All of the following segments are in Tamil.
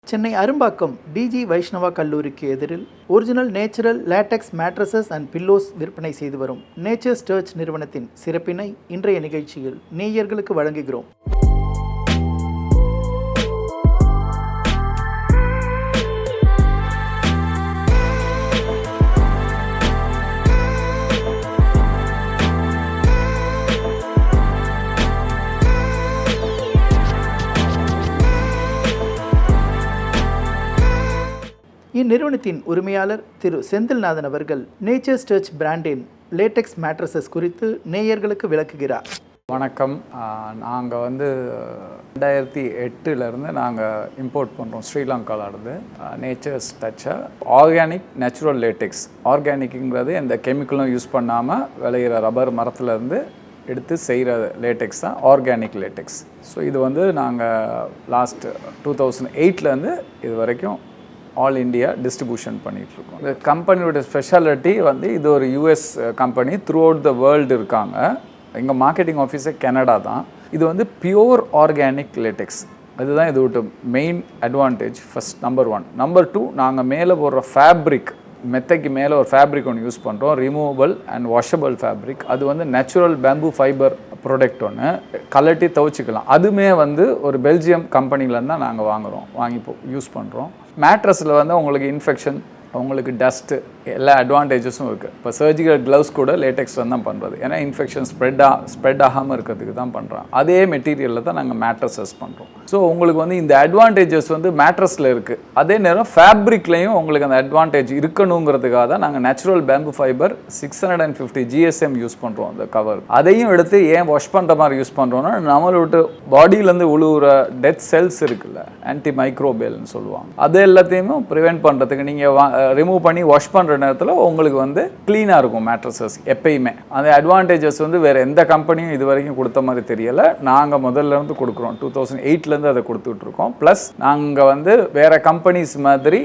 சென்னை அரும்பாக்கம் டிஜி வைஷ்ணவா கல்லூரிக்கு எதிரில் original natural LaTeX mattresses and pillows விற்பனை செய்து வரும் நேச்சர்ஸ் சர்ச் நிறுவனத்தின் சிறப்பினை இன்றைய நிகழ்ச்சியில் நேயர்களுக்கு வழங்குகிறோம். இந்நிறுவனத்தின் உரிமையாளர் திரு செந்தில்நாதன் அவர்கள் நேச்சர்ஸ் சர்ச் பிராண்டின் லேட்டெக்ஸ் மேட்ரஸஸ் குறித்து நேயர்களுக்கு விளக்குகிறார். வணக்கம். நாங்கள் 2008 நாங்கள் இம்போர்ட் பண்ணுறோம் ஸ்ரீலங்காவிலேருந்து நேச்சர்ஸ் டச்சை ஆர்கானிக் நேச்சுரல் லேட்டெக்ஸ். ஆர்கானிக்குங்கிறது எந்த கெமிக்கலும் யூஸ் பண்ணாமல் விளையிற ரப்பர் மரத்துலேருந்து எடுத்து செய்கிற லேட்டெக்ஸ் தான் ஆர்கானிக் லேட்டெக்ஸ். ஸோ இது நாங்கள் லாஸ்ட் 2008 இது வரைக்கும் ஆல் இண்டியா டிஸ்ட்ரிபியூஷன் பண்ணிகிட்ருக்கோம். இந்த கம்பெனியோட ஸ்பெஷாலிட்டி இது ஒரு US company, through out the world இருக்காங்க. எங்கள் மார்க்கெட்டிங் ஆஃபீஸர் கனடா தான். இது பியூர் ஆர்கானிக் லேட்டெக்ஸ். அதுதான் இதோட main advantage. First number 1. Number 2, நாங்கள் மேலே போடுற ஃபேப்ரிக், மெத்தைக்கு மேலே ஒரு ஃபேப்ரிக் ஒன்று யூஸ் பண்ணுறோம், ரிமூவபிள் அண்ட் வாஷபிள் ஃபேப்ரிக். அது நேச்சுரல் பேம்பு ஃபைபர் ப்ராடக்ட் ஒன்று, கலட்டி துவைச்சிக்கலாம். அதுவுமே ஒரு பெல்ஜியம் கம்பெனிலேருந்து தான் நாங்கள் வாங்கி யூஸ் பண்ணுறோம். மேட்ரஸில் உங்களுக்கு இன்ஃபெக்ஷன், உங்களுக்கு டஸ்ட்டு, எல்லா அட்வான்டேஜஸும் இருக்குது. இப்போ சர்ஜிக்கல் க்ளவுஸ் கூட லேட்டெக்ஸ் தான் பண்ணுறது. ஏன்னா இன்ஃபெக்ஷன் ஸ்ப்ரெட் ஆகாமல் இருக்கிறதுக்கு தான் பண்ணுறோம். அதே மெட்டீரியலில் தான் நாங்கள் மேட்ரஸஸ் பண்ணுறோம். ஸோ உங்களுக்கு இந்த அட்வான்டேஜஸ் மேட்ரஸில் இருக்குது. அதே நேரம் ஃபேப்ரிக்லேயும் உங்களுக்கு அந்த அட்வான்டேஜ் இருக்கணுங்கிறதுக்காக தான் நாங்கள் natural bamboo fibre 650 GSM use பண்ணுறோம் அந்த கவர். அதையும் எடுத்து ஏன் வாஷ் பண்ணுற மாதிரி யூஸ் பண்ணுறோன்னா, நம்மளோட பாடியிலேருந்து உழுவுற டெத் செல்ஸ் இருக்குல்ல, ஆன்டி மைக்ரோபியல்னு சொல்லுவாங்க, அது எல்லாத்தையுமே ப்ரிவென்ட் பண்ணுறதுக்கு நீங்கள் ரிமூவ் பண்ணி வாஷ் பண்ணுற நேரத்தில் உங்களுக்கு க்ளீனாக இருக்கும் மேட்ரஸஸ் எப்பயுமே. அந்த அட்வான்டேஜஸ் வேறு எந்த கம்பெனியும் இது வரைக்கும் கொடுத்த மாதிரி தெரியலை. நாங்கள் முதல்லேருந்து கொடுக்குறோம், 2008 அதை கொடுத்துட்ருக்கோம். ப்ளஸ் நாங்கள் வேறு கம்பெனிஸ் மாதிரி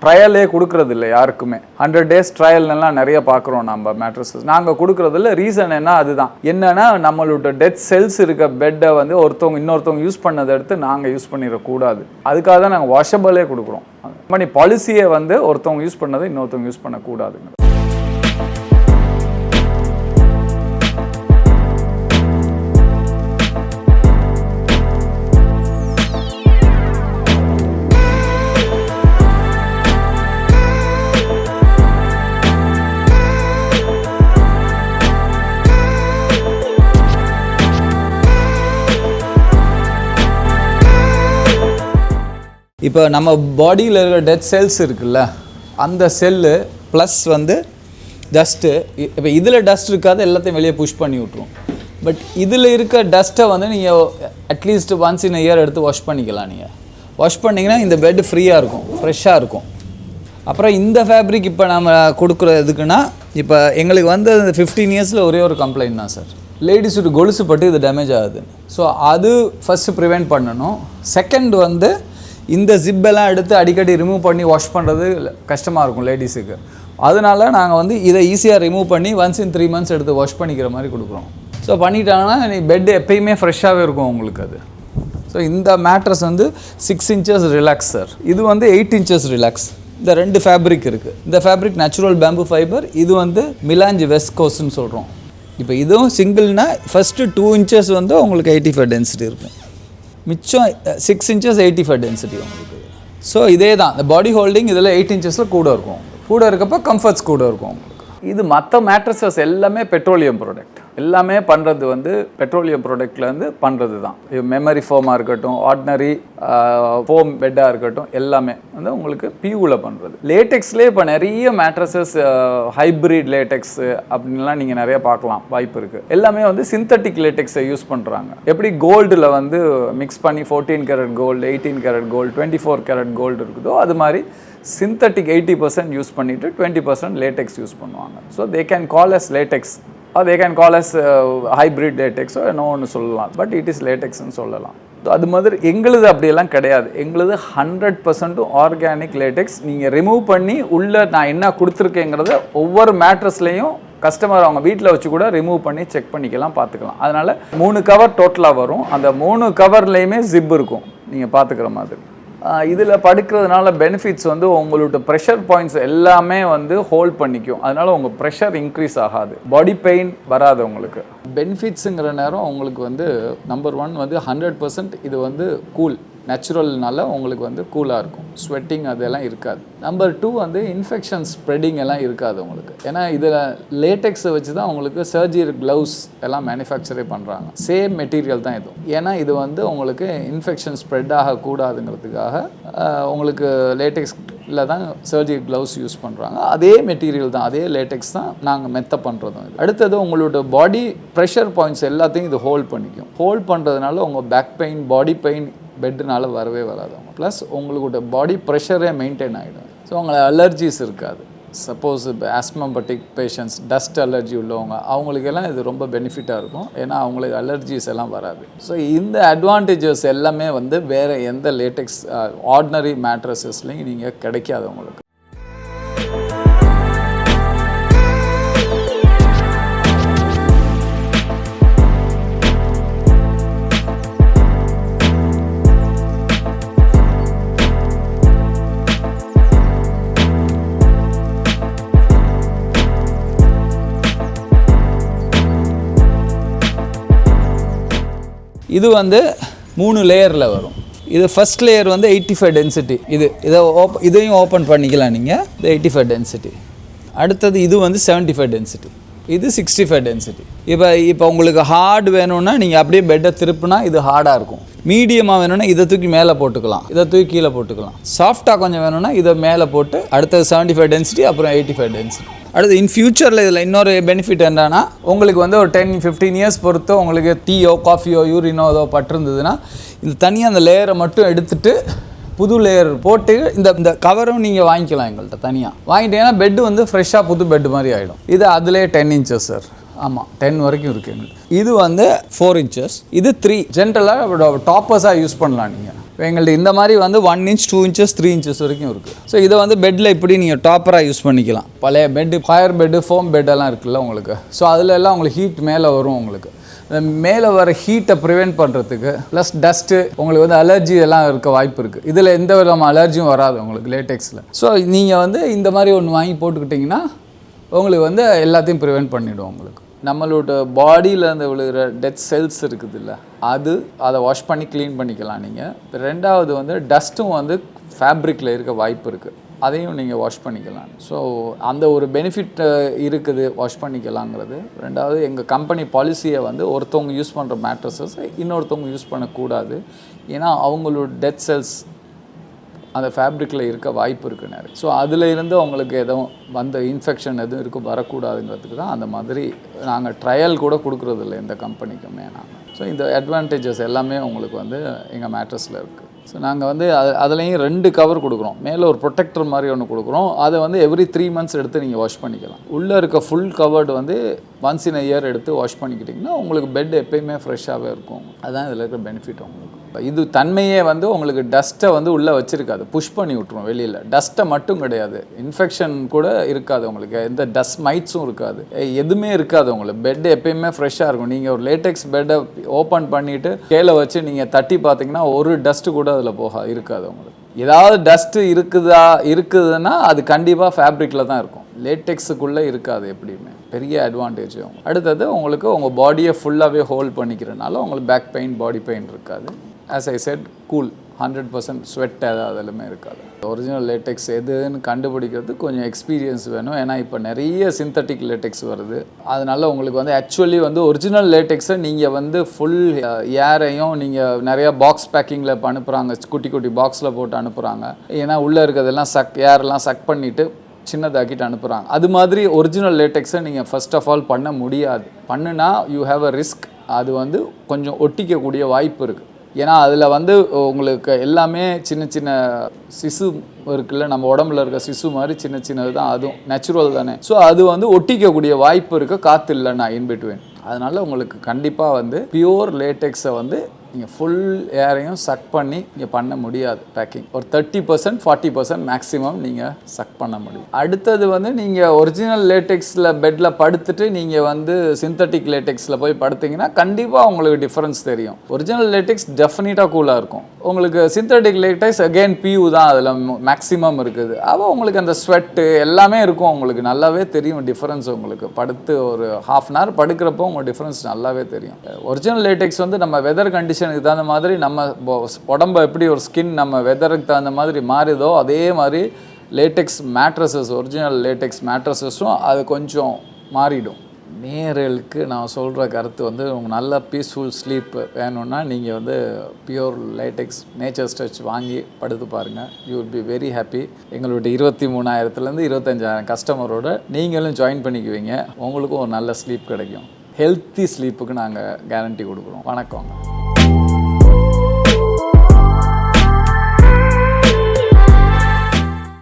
ட்ரையலே கொடுக்குறது இல்லை யாருக்குமே. 100 days ட்ரையல்லாம் நிறைய பார்க்குறோம் நம்ம மேட்ரஸஸ். நாங்கள் கொடுக்குறதில்ல. ரீசன் என்னன்னா நம்மளோட டெத் செல்ஸ் இருக்க பெட்டை இன்னொருத்தவங்க யூஸ் பண்ணதை எடுத்து நாங்கள் யூஸ் பண்ணிடக்கூடாது. அதுக்காக தான் நாங்கள் வாஷபிளே கொடுக்குறோம். கம்பெனி பாலிசியை ஒருத்தவங்க யூஸ் பண்ணதை இன்னொருத்தவங்க யூஸ் பண்ணக்கூடாதுங்க. இப்போ நம்ம பாடியில் இருக்கிற டெத் செல்ஸ் இருக்குல்ல, அந்த செல்லு ப்ளஸ் டஸ்ட்டு, இப்போ இதில் டஸ்ட் இருக்காது, எல்லாத்தையும் வெளியே புஷ் பண்ணி விட்ருவோம். பட் இதில் இருக்க டஸ்ட்டை நீங்கள் அட்லீஸ்ட் ஒன்ஸ் இன் இயர் எடுத்து வாஷ் பண்ணிக்கலாம். நீங்கள் வாஷ் பண்ணிங்கன்னா இந்த பெட் ஃப்ரீயாக இருக்கும், ஃப்ரெஷ்ஷாக இருக்கும். அப்புறம் இந்த ஃபேப்ரிக் இப்போ நம்ம கொடுக்குற எதுக்குன்னா, இப்போ எங்களுக்கு 15 yearsல ஒரே ஒரு கம்ப்ளைண்ட் தான் சார், லேடிஸோட கொலுசு பட்டு இது டேமேஜ் ஆகுது. ஸோ அது ஃபஸ்ட்டு ப்ரிவெண்ட் பண்ணணும். செகண்ட் இந்த ஜிப்பெல்லாம் எடுத்து அடிக்கடி ரிமூவ் பண்ணி வாஷ் பண்ணுறது கஷ்டமாக இருக்கும் லேடிஸுக்கு. அதனால நாங்கள் இதை ஈஸியாக ரிமூவ் பண்ணி ஒன்ஸ் இன் 3 months எடுத்து வாஷ் பண்ணிக்கிற மாதிரி கொடுக்குறோம். ஸோ பண்ணிட்டாங்கன்னா பெட் எப்பயுமே ஃப்ரெஷ்ஷாகவே இருக்கும் உங்களுக்கு அது. ஸோ இந்த மேட்ரஸ் 6 inches ரிலாக்ஸ் சார். இது 8 inches ரிலாக்ஸ். இந்த 2 ஃபேப்ரிக் இருக்குது. இந்த ஃபேப்ரிக் நேச்சுரல் பேம்பு ஃபைபர், இது மிலாஞ்ச் வெஸ்ட் கோஸ்ட்னு சொல்கிறோம். இப்போ இதுவும் சிங்கிள்னா ஃபஸ்ட்டு 2 inches உங்களுக்கு 85 டென்சிட்டி இருக்கும், மிச்சம் 6 inches 85 டென்சிட்டி உங்களுக்கு. ஸோ இதே தான் இந்த பாடி ஹோல்டிங் இதில் 8 inchesல கூட இருக்கும். கூட இருக்கப்போ கம்ஃபர்ட்ஸ் கூட இருக்கும் உங்களுக்கு. இது மற்ற மேட்ரஸஸ் எல்லாமே பெட்ரோலியம் ப்ராடக்ட். எல்லாமே பண்ணுறது பெட்ரோலியம் ப்ராடக்ட்லேருந்து பண்ணுறது தான். மெமரி ஃபோமாக இருக்கட்டும், ஆர்டினரி ஃபோம் பெட்டாக இருக்கட்டும், எல்லாமே உங்களுக்கு பியூவில் பண்ணுறது. லேட்டெக்ஸ்லேயே இப்போ நிறைய மேட்ரஸஸ் ஹைப்ரிட் லேட்டெக்ஸ் அப்படின்லாம் நீங்கள் நிறைய பார்க்கலாம், வாய்ப்பு இருக்குது. எல்லாமே சிந்தட்டிக் லேட்டெக்ஸை யூஸ் பண்ணுறாங்க. எப்படி கோல்டில் மிக்ஸ் பண்ணி 14 karat gold, 18 karat gold, 24 karat gold இருக்குதோ, அது மாதிரி சிந்தட்டிக் 80% யூஸ் பண்ணிவிட்டு 20% லேட்டெக்ஸ் யூஸ் பண்ணுவாங்க. So they can call as latex, or they can call us hybrid latex, என்ன ஒன்று சொல்லலாம். பட் இட் இஸ் லேட்டெக்ஸ்ன்னு சொல்லலாம். அது மாதிரி எங்களுது அப்படியெல்லாம் கிடையாது. எங்களுது 100% ஆர்கானிக் லேட்டெக்ஸ். நீங்கள் ரிமூவ் பண்ணி உள்ளே நான் என்ன கொடுத்துருக்கேங்கிறத ஒவ்வொரு மேட்ரஸ்லேயும் கஸ்டமர் அவங்க வீட்டில் வச்சு கூட ரிமூவ் பண்ணி செக் பண்ணிக்கலாம், பார்த்துக்கலாம். அதனால் 3 கவர் டோட்டலாக வரும். அந்த 3 கவர்லேயுமே ஜிப் இருக்கும், நீங்கள் பார்த்துக்கிற மாதிரி. இதில் படுக்கிறதுனால பெனிஃபிட்ஸ் வந்து உங்களோட ப்ரெஷர் பாயிண்ட்ஸ் எல்லாமே வந்து ஹோல்ட் பண்ணிக்கும். அதனால் உங்கள் ப்ரெஷர் இன்க்ரீஸ் ஆகாது, பாடி பெயின் வராது உங்களுக்கு. பெனிஃபிட்ஸுங்கிற நேரம் உங்களுக்கு வந்து நம்பர் 1 வந்து 100% இது வந்து கூல் நேச்சுரல்னால உங்களுக்கு வந்து கூலாக இருக்கும், ஸ்வெட்டிங் அதெல்லாம் இருக்காது. நம்பர் 2 வந்து இன்ஃபெக்ஷன் ஸ்ப்ரெட்டிங் எல்லாம் இருக்காது உங்களுக்கு. ஏன்னா இதில் லேட்டெக்ஸை வச்சு தான் உங்களுக்கு சர்ஜரி க்ளவுஸ் எல்லாம் மேனுஃபேக்சரே பண்ணுறாங்க. சேம் மெட்டீரியல் தான் இது. ஏன்னா இது வந்து உங்களுக்கு இன்ஃபெக்ஷன் ஸ்ப்ரெட் ஆகக்கூடாதுங்கிறதுக்காக உங்களுக்கு லேட்டெக்ஸில் தான் சர்ஜரி க்ளவுஸ் யூஸ் பண்ணுறாங்க. அதே மெட்டீரியல் தான், அதே லேட்டெக்ஸ் தான் நாங்கள் மெத்த பண்ணுறதும். அடுத்தது உங்களோட பாடி ப்ரெஷர் பாயிண்ட்ஸ் எல்லாத்தையும் இது ஹோல்ட் பண்ணிக்கும். ஹோல்ட் பண்ணுறதுனால உங்கள் பேக் பெயின், பாடி பெயின் பெட்டுனால வரவே வராது. ப்ளஸ் உங்களோட பாடி ப்ரெஷரே மெயின்டைன் ஆகிடும். ஸோ உங்களுக்கு அலர்ஜிஸ் இருக்காது. சப்போஸ் இப்போ ஆஸ்மபட்டிக் பேஷண்ட்ஸ், டஸ்ட் அலர்ஜி உள்ளவங்க, அவங்களுக்கெல்லாம் இது ரொம்ப பெனிஃபிட்டாக இருக்கும். ஏன்னா அவங்களுக்கு அலர்ஜிஸ் எல்லாம் வராது. ஸோ இந்த அட்வான்டேஜஸ் எல்லாமே வந்து வேறு எந்த லேட்டெக்ஸ் ஆர்டினரி மேட்ரஸஸ்லையும் நீங்கள் கிடைக்காது உங்களுக்கு. இது வந்து 3 லேயரில் வரும். இது ஃபஸ்ட் லேயர் வந்து 85 டென்சிட்டி. இதையும் ஓப்பன் பண்ணிக்கலாம் நீங்கள். இது 85 டென்சிட்டி. அடுத்தது இது வந்து 75 டென்சிட்டி. இது 65 டென்சிட்டி. இப்போ உங்களுக்கு ஹார்ட் வேணும்னா நீங்கள் அப்படியே பெட்டை திருப்பினா இது ஹார்டாக இருக்கும். மீடியமாக வேணும்னா இதை தூக்கி மேலே போட்டுக்கலாம், இதை தூக்கி கீழே போட்டுக்கலாம். சாஃப்டாக கொஞ்சம் வேணும்னா இதை மேலே போட்டு அடுத்தது 75 டென்சிட்டி, அப்புறம் 85 டென்சிட்டி. அடுத்து இன் ஃபியூச்சரில் இதில் இன்னொரு பெனிஃபிட் என்னன்னா, உங்களுக்கு வந்து ஒரு 10-15 இயர்ஸ் பொறுத்து உங்களுக்கு டீயோ காஃபியோ யூரினோ ஏதோ பட்டிருந்ததுன்னா இது தனியாக அந்த லேயரை மட்டும் எடுத்துகிட்டு புது லேயர் போட்டு இந்த கவரும் நீங்கள் வாங்கிக்கலாம் எங்கள்கிட்ட தனியாக வாங்கிட்டீங்கன்னா பெட்டு வந்து ஃப்ரெஷ்ஷாக புது பெட்டு மாதிரி ஆகிடும். இது அதிலே 10 இன்ச்சஸ் சார். ஆமாம், 10 வரைக்கும் இருக்குது எங்களுக்கு. இது வந்து 4 இன்ச்சஸ், இது 3. ஜென்ரலாக டாப்பர்ஸாக யூஸ் பண்ணலாம் நீங்கள். எங்கள்கிட்ட இந்த மாதிரி வந்து 1 இன்ச், 2 இன்ச்சஸ், 3 இன்ச்சஸ் வரைக்கும் இருக்குது. ஸோ இதை வந்து பெட்டில் இப்படி நீங்கள் டாப்பராக யூஸ் பண்ணிக்கலாம். பழைய பெட்டு, ஃபயர் பெட்டு, ஃபோம் பெட்டெல்லாம் இருக்குல்ல உங்களுக்கு. ஸோ அதில் எல்லாம் உங்களுக்கு ஹீட் மேலே வரும். உங்களுக்கு மேலே வர ஹீட்டை ப்ரிவெண்ட் பண்ணுறதுக்கு ப்ளஸ் டஸ்ட்டு உங்களுக்கு வந்து அலர்ஜி எல்லாம் இருக்க வாய்ப்பு இருக்குது. இதில் எந்த விதமான அலர்ஜியும் வராது உங்களுக்கு லேட்டெக்ஸில். ஸோ நீங்கள் வந்து இந்த மாதிரி ஒன்று வாங்கி போட்டுக்கிட்டிங்கன்னா உங்களுக்கு வந்து எல்லாத்தையும் ப்ரிவெண்ட் பண்ணிவிடும் உங்களுக்கு. நம்மளோட பாடியிலேருந்து விழுகிற டெத் செல்ஸ் இருக்குது இல்லை, அதை வாஷ் பண்ணி க்ளீன் பண்ணிக்கலாம் நீங்கள். ரெண்டாவது வந்து டஸ்ட்டும் வந்து ஃபேப்ரிக்கில் இருக்க வாய்ப்பு இருக்குது, அதையும் நீங்கள் வாஷ் பண்ணிக்கலாம். ஸோ அந்த ஒரு பெனிஃபிட் இருக்குது வாஷ் பண்ணிக்கலாங்கிறது. ரெண்டாவது எங்கள் கம்பெனி பாலிசியை வந்து ஒருத்தவங்க யூஸ் பண்ணுற மேட்ரஸஸ் இன்னொருத்தவங்க யூஸ் பண்ணக்கூடாது. ஏன்னா அவங்களோட டெத் செல்ஸ் அந்த ஃபேப்ரிக்கில் இருக்க வாய்ப்பு இருக்குது நிறைய. ஸோ அதில் இருந்து அவங்களுக்கு எதுவும் வந்த இன்ஃபெக்ஷன் எதுவும் இருக்கும் வரக்கூடாதுங்கிறதுக்கு தான் அந்த மாதிரி நாங்கள் ட்ரையல் கூட கொடுக்குறதில்ல எந்த கம்பெனிக்குமே நாங்கள். ஸோ இந்த அட்வான்டேஜஸ் எல்லாமே உங்களுக்கு வந்து எங்கள் மேட்ரஸில் இருக்குது. ஸோ நாங்கள் வந்து அதுலேயும் 2 கவர் கொடுக்குறோம். மேலே ஒரு ப்ரொடெக்டர் மாதிரி ஒன்று கொடுக்குறோம். அதை வந்து எவ்ரி 3 months எடுத்து நீங்கள் வாஷ் பண்ணிக்கலாம். உள்ளே இருக்க ஃபுல் கவர்டு வந்து ஒன்ஸ் இன் a year எடுத்து வாஷ் பண்ணிக்கிட்டிங்கன்னா உங்களுக்கு பெட் எப்பயுமே ஃப்ரெஷ்ஷாகவே இருக்கும். அதுதான் இதில் இருக்கிற பெனிஃபிட் உங்களுக்கு. இது தன்மையே வந்து உங்களுக்கு டஸ்ட்டை வந்து உள்ளே வச்சுருக்காது, புஷ் பண்ணி விட்ருவோம் வெளியில். டஸ்ட்டை மட்டும் கிடையாது, இன்ஃபெக்ஷன் கூட இருக்காது உங்களுக்கு, எந்த டஸ்ட் மைட்ஸும் இருக்காது, எதுவுமே இருக்காது உங்களுக்கு. பெட் எப்பயுமே ஃப்ரெஷ்ஷாக இருக்கும். நீங்கள் ஒரு லேட்டெக்ஸ் பெட்டை ஓப்பன் பண்ணிவிட்டு கீழே வச்சு நீங்கள் தட்டி பார்த்தீங்கன்னா ஒரு டஸ்ட்டு கூட அதில் இருக்காது உங்களுக்கு. ஏதாவது டஸ்ட்டு இருக்குதுன்னா அது கண்டிப்பாக ஃபேப்ரிக்கில் தான் இருக்கும், லேட்டெக்ஸுக்குள்ளே இருக்காது எப்படியுமே. பெரிய அட்வான்டேஜ். அடுத்தது உங்களுக்கு உங்கள் பாடியை ஃபுல்லாகவே ஹோல்ட் பண்ணிக்கிறனால உங்களுக்கு பேக் பெயின், பாடி பெயின் இருக்காது. As I set, cool, 100% sweat அதெல்லாமே இருக்காது. ஒரிஜினல் லேட்டெக்ஸ் எதுன்னு கண்டுபிடிக்கிறது கொஞ்சம் எக்ஸ்பீரியன்ஸ் வேணும். ஏன்னா இப்போ நிறைய சிந்தட்டிக் லேட்டெக்ஸ் வருது. அதனால் உங்களுக்கு வந்து ஆக்சுவலி வந்து ஒரிஜினல் லேட்டெக்ஸை நீங்கள் வந்து ஃபுல் ஏரையும் நீங்கள் நிறையா பாக்ஸ் பேக்கிங்கில் இப்போ அனுப்புகிறாங்க, குட்டி குட்டி பாக்ஸில் போட்டு அனுப்புகிறாங்க. ஏன்னா உள்ளே இருக்கிறதெல்லாம் ஏரெல்லாம் சக் பண்ணிவிட்டு சின்னதாக்கிட்டு அனுப்புகிறாங்க. அது மாதிரி ஒரிஜினல் லேட்டெக்ஸை நீங்கள் ஃபர்ஸ்ட் ஆஃப் ஆல் பண்ண முடியாது. பண்ணுனா யூ ஹேவ் அ ரிஸ்க். அது வந்து கொஞ்சம் ஒட்டிக்கக்கூடிய வாய்ப்பு இருக்குது. ஏன்னா அதில் வந்து உங்களுக்கு எல்லாமே சின்ன சின்ன சிசு இருக்குல்ல, நம்ம உடம்புல இருக்க சிசு மாதிரி சின்ன சின்னது தான், அதுவும் நேச்சுரல் தானே. ஸோ அது வந்து ஒட்டிக்கக்கூடிய வாய்ப்பு இருக்குது, காற்று இல்லைன்னா இன்பிட்வீன். அதனால் உங்களுக்கு கண்டிப்பாக வந்து பியூர் லேட்டெக்ஸை வந்து நீங்கள் ஃபுல் ஏரையும் சக் பண்ணி நீங்கள் பண்ண முடியாது பேக்கிங். ஒரு 30% 40% மேக்ஸிமம் நீங்கள் சக் பண்ண முடியும். அடுத்தது வந்து நீங்கள் ஒரிஜினல் லேட்டெக்ஸில் பெட்டில் படுத்துட்டு நீங்கள் வந்து சிந்தட்டிக் லேட்டெக்ஸில் போய் படுத்திங்கன்னா கண்டிப்பாக உங்களுக்கு டிஃப்ரென்ஸ் தெரியும். ஒரிஜினல் லேட்டெக்ஸ் டெஃபினட்டாக கூலாக இருக்கும். உங்களுக்கு சிந்தட்டிக் லேட்டெக்ஸ் அகெயின் பியூ தான் அதில் மேக்ஸிமம் இருக்குது. அப்போ உங்களுக்கு அந்த ஸ்வெட்டு எல்லாமே இருக்கும். உங்களுக்கு நல்லாவே தெரியும் டிஃப்ரென்ஸ். உங்களுக்கு படுத்து ஒரு ½ hour படுக்கிறப்போ உங்களுக்கு டிஃப்ரென்ஸ் நல்லாவே தெரியும். ஒரிஜினல் லேட்டெக்ஸ் வந்து நம்ம வெதர் கண்டிஷனுக்கு தகுந்த மாதிரி நம்ம உடம்பு எப்படி ஒரு ஸ்கின் நம்ம வெதருக்கு தகுந்த மாதிரி மாறுதோ அதே மாதிரி லேட்டெக்ஸ் மேட்ரஸஸ் ஒரிஜினல் லேட்டெக்ஸ் மேட்ரஸஸும் அது கொஞ்சம் மாறிடும். நேயர்களுக்கு நான் சொல்கிற கருத்து வந்து உங்களுக்கு நல்ல பீஸ்ஃபுல் ஸ்லீப் வேணும்னா நீங்கள் வந்து பியூர் லேட்டெக்ஸ் நேச்சர் ஸ்டச் வாங்கி படுத்து பாருங்கள். You will be very happy. எங்களுடைய 23,000 25,000 கஸ்டமரோட நீங்களும் ஜாயின் பண்ணிக்குவீங்க. உங்களுக்கும் ஒரு நல்ல ஸ்லீப் கிடைக்கும். ஹெல்த்தி ஸ்லீப்புக்கு நாங்கள் கேரண்டி கொடுக்குறோம். வணக்கம்.